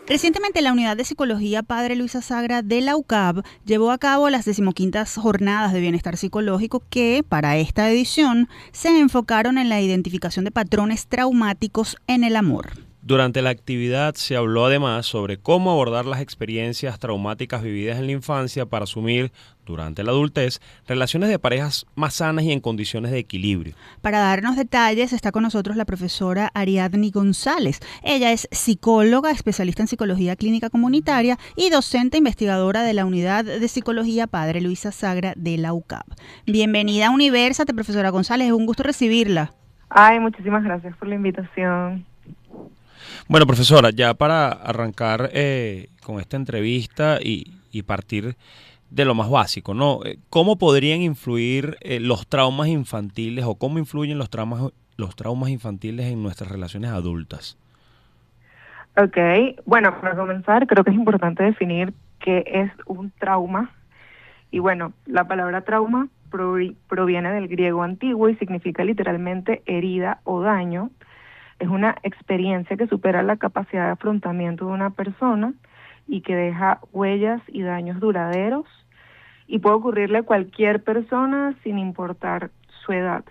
Recientemente, la Unidad de Psicología Padre Luisa Sagra de la UCAB llevó a cabo las 15ª Jornadas de Bienestar Psicológico que, para esta edición, se enfocaron en la identificación de patrones traumáticos en el amor. Durante la actividad se habló además sobre cómo abordar las experiencias traumáticas vividas en la infancia para asumir, durante la adultez, relaciones de parejas más sanas y en condiciones de equilibrio. Para darnos detalles está con nosotros la profesora Ariadne González. Ella es psicóloga, especialista en psicología clínica comunitaria y docente investigadora de la Unidad de Psicología Padre Luisa Sagra de la UCAB. Bienvenida a Universate, profesora González, es un gusto recibirla. Ay, muchísimas gracias por la invitación. Bueno, profesora, ya para arrancar con esta entrevista y partir de lo más básico, ¿no? ¿Cómo podrían influir los traumas infantiles o cómo influyen los traumas infantiles en nuestras relaciones adultas? Ok, bueno, para comenzar creo que es importante definir qué es un trauma. Y bueno, la palabra trauma proviene del griego antiguo y significa literalmente herida o daño. Es una experiencia que supera la capacidad de afrontamiento de una persona y que deja huellas y daños duraderos y puede ocurrirle a cualquier persona sin importar su edad.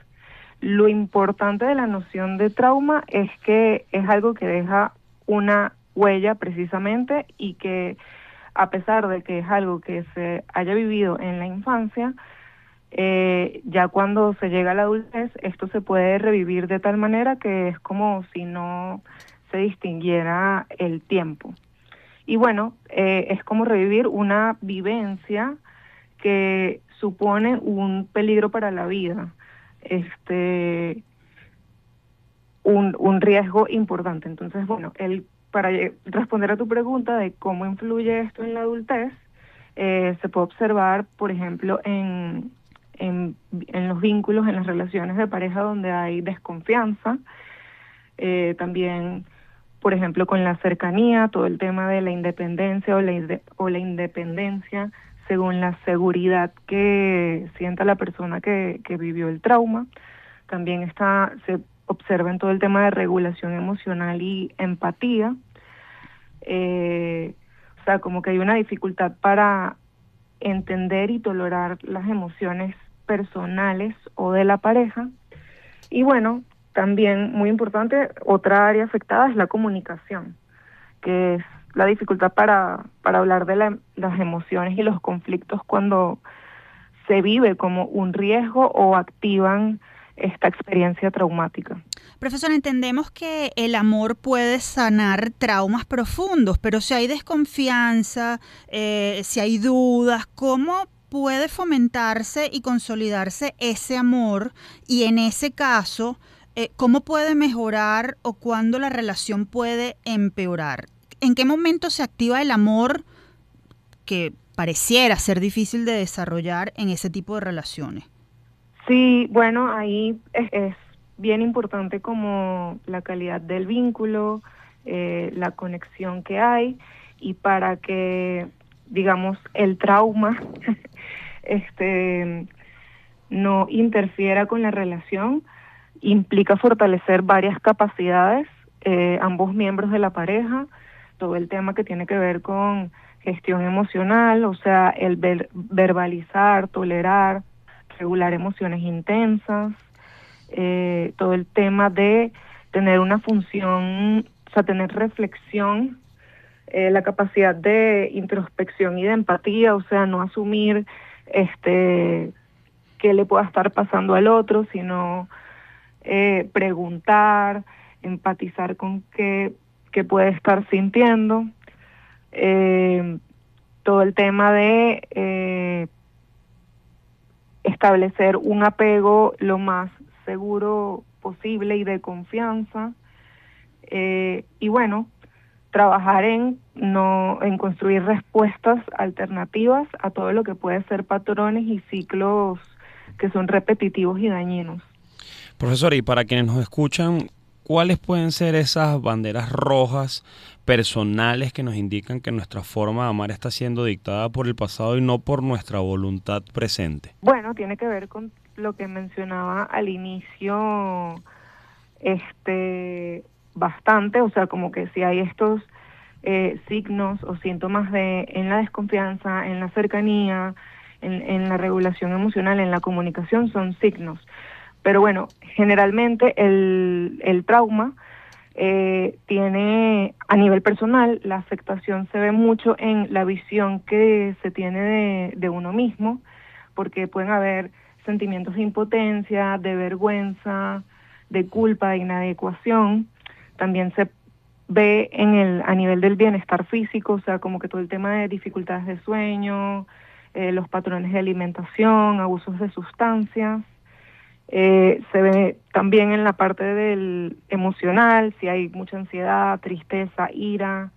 Lo importante de la noción de trauma es que es algo que deja una huella precisamente y que a pesar de que es algo que se haya vivido en la infancia, ya cuando se llega a la adultez, esto se puede revivir de tal manera que es como si no se distinguiera el tiempo. Y bueno, es como revivir una vivencia que supone un peligro para la vida, un riesgo importante. Entonces, bueno, para responder a tu pregunta de cómo influye esto en la adultez, se puede observar, por ejemplo, en los vínculos, en las relaciones de pareja donde hay desconfianza, también, por ejemplo, con la cercanía, todo el tema de la independencia o la independencia según la seguridad que sienta la persona que vivió el trauma. También se observa en todo el tema de regulación emocional y empatía. O sea, como que hay una dificultad para entender y tolerar las emociones personales o de la pareja. Y bueno, también muy importante, otra área afectada es la comunicación, que es la dificultad para hablar de las emociones y los conflictos cuando se vive como un riesgo o activan esta experiencia traumática. Profesora, entendemos que el amor puede sanar traumas profundos, pero si hay desconfianza, si hay dudas, ¿cómo puede fomentarse y consolidarse ese amor? Y en ese caso, ¿cómo puede mejorar o cuándo la relación puede empeorar? ¿En qué momento se activa el amor que pareciera ser difícil de desarrollar en ese tipo de relaciones? Sí, bueno, ahí es bien importante como la calidad del vínculo, la conexión que hay, y para que, digamos, el trauma no interfiera con la relación, implica fortalecer varias capacidades, ambos miembros de la pareja, todo el tema que tiene que ver con gestión emocional, o sea, el verbalizar, tolerar, regular emociones intensas, todo el tema de tener una función, o sea, tener reflexión, la capacidad de introspección y de empatía, o sea, no asumir qué le pueda estar pasando al otro, sino preguntar, empatizar con qué puede estar sintiendo, todo el tema de establecer un apego lo más seguro posible y de confianza, y bueno, trabajar en construir respuestas alternativas a todo lo que puede ser patrones y ciclos que son repetitivos y dañinos. Profesora, y para quienes nos escuchan, ¿cuáles pueden ser esas banderas rojas personales que nos indican que nuestra forma de amar está siendo dictada por el pasado y no por nuestra voluntad presente? Bueno, tiene que ver con lo que mencionaba al inicio, bastante, o sea, como que si hay estos signos o síntomas en la desconfianza, en la cercanía, en la regulación emocional, en la comunicación, son signos. Pero bueno, generalmente el trauma tiene, a nivel personal, la afectación se ve mucho en la visión que se tiene de uno mismo, porque pueden haber sentimientos de impotencia, de vergüenza, de culpa, de inadecuación. También se ve a nivel del bienestar físico, o sea, como que todo el tema de dificultades de sueño, los patrones de alimentación, abusos de sustancias. Se ve también en la parte del emocional, si hay mucha ansiedad, tristeza, ira,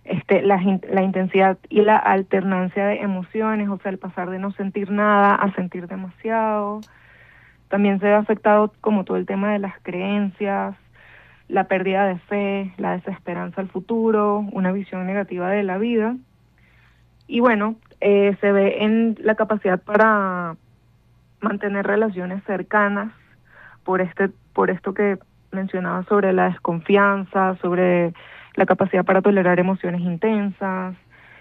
la intensidad y la alternancia de emociones, o sea, el pasar de no sentir nada a sentir demasiado. También se ve afectado como todo el tema de las creencias, la pérdida de fe, la desesperanza al futuro, una visión negativa de la vida. Y bueno, se ve en la capacidad para mantener relaciones cercanas por esto que mencionaba sobre la desconfianza, sobre la capacidad para tolerar emociones intensas,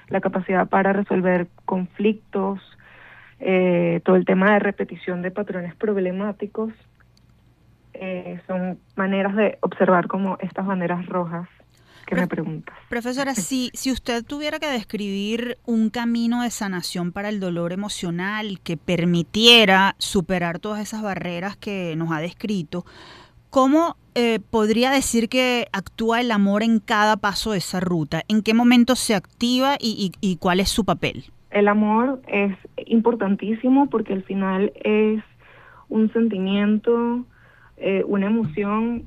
la capacidad para resolver conflictos, todo el tema de repetición de patrones problemáticos. Son maneras de observar como estas banderas rojas que me preguntas. Profesora, si usted tuviera que describir un camino de sanación para el dolor emocional que permitiera superar todas esas barreras que nos ha descrito, ¿cómo podría decir que actúa el amor en cada paso de esa ruta? ¿En qué momento se activa y cuál es su papel? El amor es importantísimo porque al final es un sentimiento, una emoción,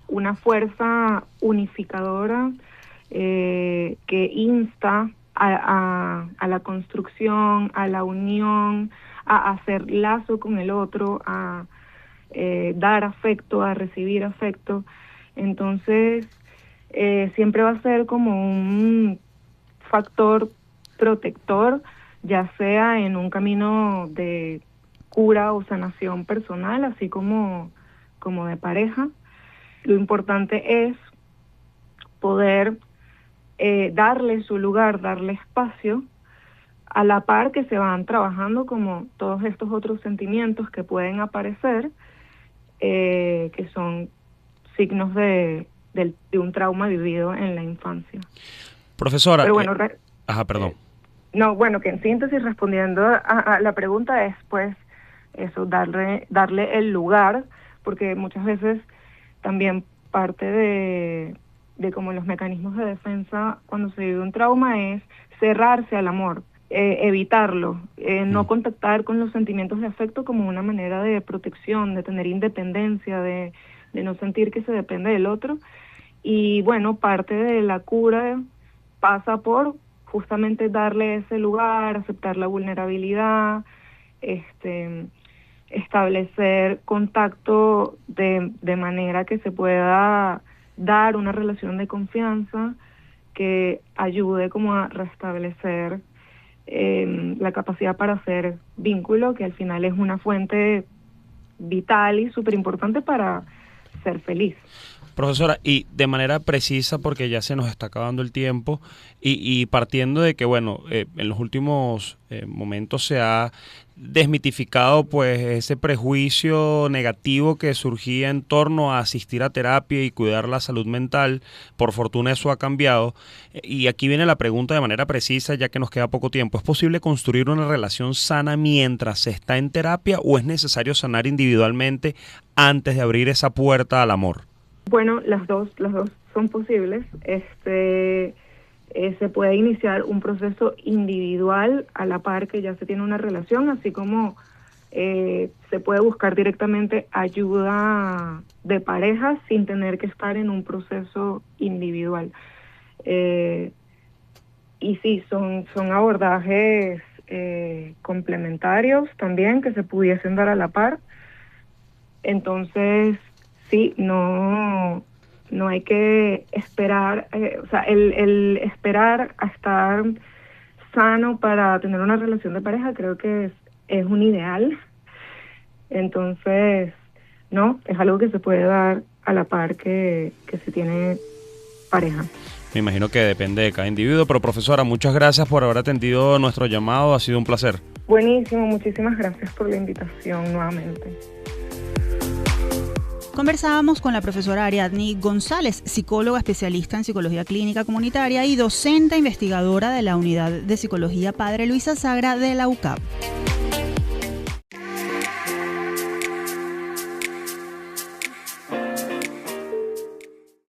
una fuerza unificadora que insta a la construcción, a la unión, a hacer lazo con el otro, a dar afecto, a recibir afecto. Entonces, siempre va a ser como un factor protector, ya sea en un camino de cura o sanación personal, así como de pareja. Lo importante es poder darle su lugar, darle espacio, a la par que se van trabajando como todos estos otros sentimientos que pueden aparecer, que son signos de un trauma vivido en la infancia. Profesora, pero bueno, perdón. No, bueno, que en síntesis, respondiendo a la pregunta, es pues eso, darle el lugar, porque muchas veces también parte de como los mecanismos de defensa cuando se vive un trauma es cerrarse al amor, evitarlo, no contactar con los sentimientos de afecto como una manera de protección, de tener independencia, de no sentir que se depende del otro. Y bueno, parte de la cura pasa por justamente darle ese lugar, aceptar la vulnerabilidad, establecer contacto de manera que se pueda dar una relación de confianza que ayude como a restablecer la capacidad para hacer vínculo, que al final es una fuente vital y súper importante para ser feliz. Profesora, y de manera precisa, porque ya se nos está acabando el tiempo, y partiendo de que, bueno, en los últimos momentos se ha desmitificado pues ese prejuicio negativo que surgía en torno a asistir a terapia y cuidar la salud mental. Por fortuna eso ha cambiado. Y aquí viene la pregunta de manera precisa, ya que nos queda poco tiempo. ¿Es posible construir una relación sana mientras se está en terapia o es necesario sanar individualmente antes de abrir esa puerta al amor? Bueno, las dos son posibles. Se puede iniciar un proceso individual a la par que ya se tiene una relación, así como se puede buscar directamente ayuda de pareja sin tener que estar en un proceso individual. Y sí, son abordajes complementarios también que se pudiesen dar a la par. Entonces, sí, no hay que esperar, o sea, el esperar a estar sano para tener una relación de pareja creo que es un ideal. Entonces, no, es algo que se puede dar a la par que si tiene pareja. Me imagino que depende de cada individuo, pero profesora, muchas gracias por haber atendido nuestro llamado, ha sido un placer. Buenísimo, muchísimas gracias por la invitación nuevamente. Conversábamos con la profesora Ariadne González, psicóloga especialista en psicología clínica comunitaria y docente investigadora de la Unidad de Psicología Padre Luisa Sagra de la UCAP.